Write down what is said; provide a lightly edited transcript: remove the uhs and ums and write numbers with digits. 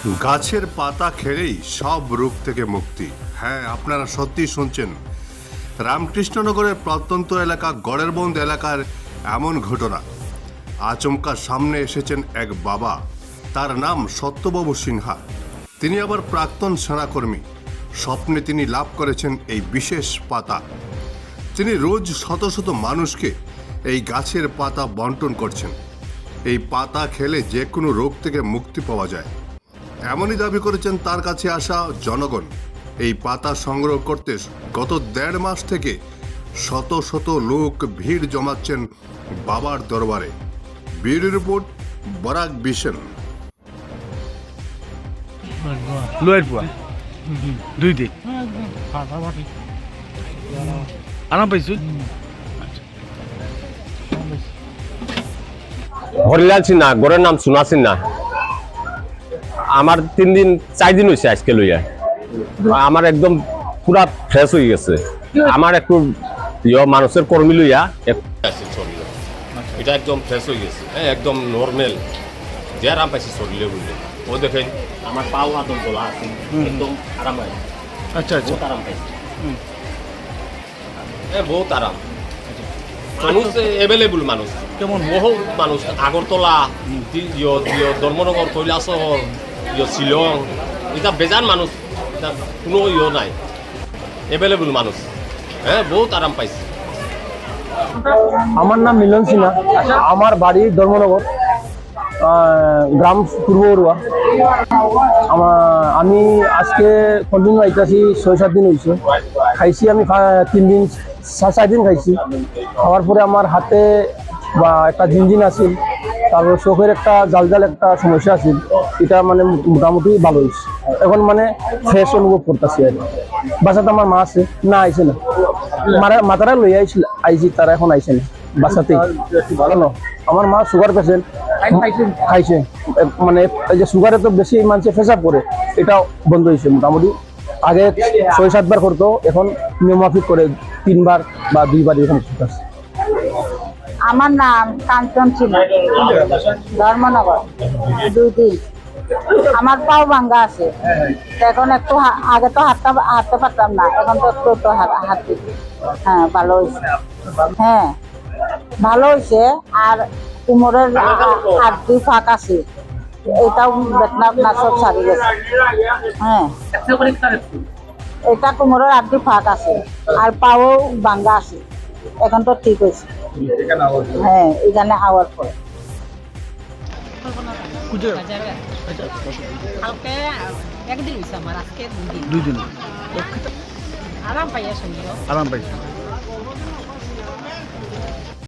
গাছের পাতা খেলেই সব রোগ থেকে মুক্তি। হ্যাঁ, আপনারা সত্যি শুনছেন। রামকৃষ্ণনগরের প্রত্যন্ত এলাকা গড়েরবন্দ এলাকার এমন ঘটনা। আচমকা সামনে এসেছেন এক বাবা, তার নাম সত্যবাবু সিনহা। তিনি আবার প্রাক্তন সেনাকর্মী। স্বপ্নে তিনি লাভ করেছেন এই বিশেষ পাতা। তিনি রোজ শত শত মানুষকে এই গাছের পাতা বন্টন করছেন। এই পাতা খেলে যে কোনো রোগ থেকে মুক্তি পাওয়া যায়, এমনই দাবি করেছেন তার কাছে আসা জনগণ। এই পাতা সংগ্রহ করতে গত 1.5 মাস থেকে শত শত লোক ভিড় জমাচ্ছেন বাবার দরবারে। ব্যুরো রিপোর্ট, বরাক বিশন। লোয়ের পুয়া 2 দিন আরাম পাইছো? হরিলাল সিনহা, গড়ের নাম সোনা সিনহা। আমার 4 দিন হয়েছে আজকে লইয়া। আমার একদম পুরা ফ্রেশ হয়ে গেছে। আমার একটু মানুষের কর্মী লইয়া এটা একদম ফ্রেশ হয়ে গেছে, একদম নর্মাল যে আরাম পাইছে শরীরে বুঝলে। ও দেখেন আমার পাও হাতম তোলা আছে, একদম আরাম পাইছে। আচ্ছা আচ্ছা, আরাম পাইছে, বহুত আরাম। মানুষ এভেলেবল, মানুষ কেমন বহুত মানুষ। আগরতলা, ধর্মনগর, কৈলাসহর, শিলং, এটা বেজান মানুষ, এটা কোনো নাই, এভেলেবল মানুষ। বহুত আরাম পাইছে। আমার নাম মিলন সিনহা, আমার বাড়ি ধর্মনগর, গ্রাম পূর্ব বড়ুয়া। আমি আজকে কন্টিনিউ আইতাছি 6-7 দিন হয়েছে। খাইছি আমি 3 দিন 4 দিন খাইছি। খাওয়ার পরে আমার হাতে বা একটা ঝিনঝিন আছিল, তারপর চোখের একটা জাল একটা সমস্যা আছিল। এটা মানে মোটামুটি ভালো হয়েছে, এখন মানে ফ্রেশ অনুভব করতেছি। আর বাসাতে আমার মা আছে না, আইসে না, মাতারা লই আইছি, তারা এখন আইসে না বাসাতেই। কেন আমার মা সুগার পেশেন্ট, খাইছে মানে এই যে সুগারে তো বেশি মানুষের পেশাব করে, এটা বন্ধ হয়েছে মোটামুটি। আগে 6-7 বার করতো, এখন নিয়মাফিক করে 3 বার বা 2 বার এরকম করতেছে। আমার নাম কাঞ্চন ছিল, ধর্মনগর। 2 দিন আমার পাও ভাঙ্গা আছে, এখন একটু আগে তো হাঁটতে পারতাম না, এখন তো একটু হাঁটতে। হ্যাঁ, ভালো হয়েছে। হ্যাঁ, ভালো হয়েছে। আর কোমরের হাড্ডি ফাঁক আছে, এটাও বেতনা সব সারি গেছে। হ্যাঁ, এটা কোমরের হাড্ডি ফাঁক আছে, আর পাও ভাঙ্গা আছে, এখন তো ঠিক হয়েছে। হ্যাঁ, এখানে আওয়ার পরে কালকে একদিন হয়েছে আমার, আজকে 2 দিন। 2 দিন আরাম পাইয়া শুনল। আরাম পাইছো?